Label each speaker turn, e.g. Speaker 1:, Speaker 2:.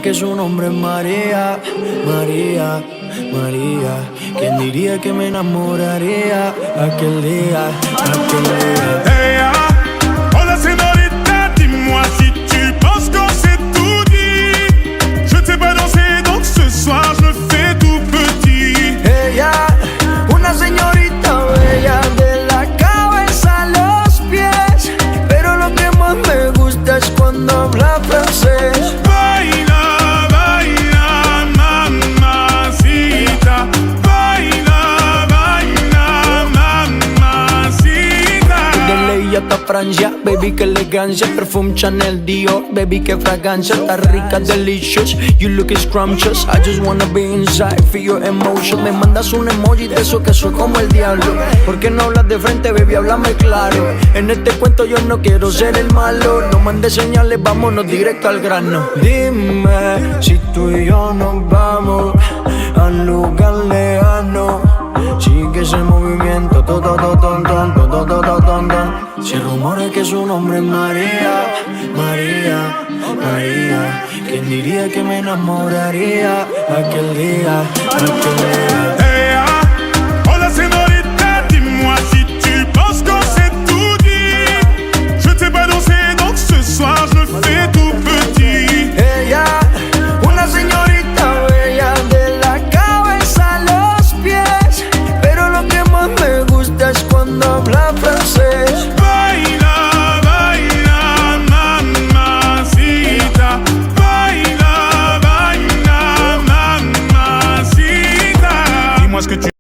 Speaker 1: Que su nombre es María, María, María. ¿Quién diría que me enamoraría aquel día, aquel día?
Speaker 2: Hey, hola señorita, dis-moi si tu penses qu'on s'est tout dit. Je ne sais pas danser, donc ce soir je fais tout petit.
Speaker 1: Ella, una señorita bella de la cabeza a los pies, pero lo que más me gusta es cuando habla francés. Hasta Francia, baby, qué elegancia. Perfume Chanel, Dior, baby, qué fragancia. Está rica, delicious, you look scrumptious. I just wanna be inside, feel your emotion. Me mandas un emoji de eso que soy como el diablo. ¿Por qué no hablas de frente, baby? Háblame claro. En este cuento yo no quiero ser el malo. No mandes señales, vámonos directo al grano. Dime si tú y yo nos vamos al lugar lejano. Sigue ese movimiento, Si rumores que su nombre es María, María, María. ¿Quién diría que me enamoraría aquel día, aquel día?
Speaker 2: Hey, hola señorita, dis-moi si tu penses qu'on s'est tout dit. Je ne sais pas danser, donc ce soir je fais tout petit.
Speaker 1: Ella, una señorita bella de la cabeza a los pies, pero lo que más me gusta es cuando habla francés.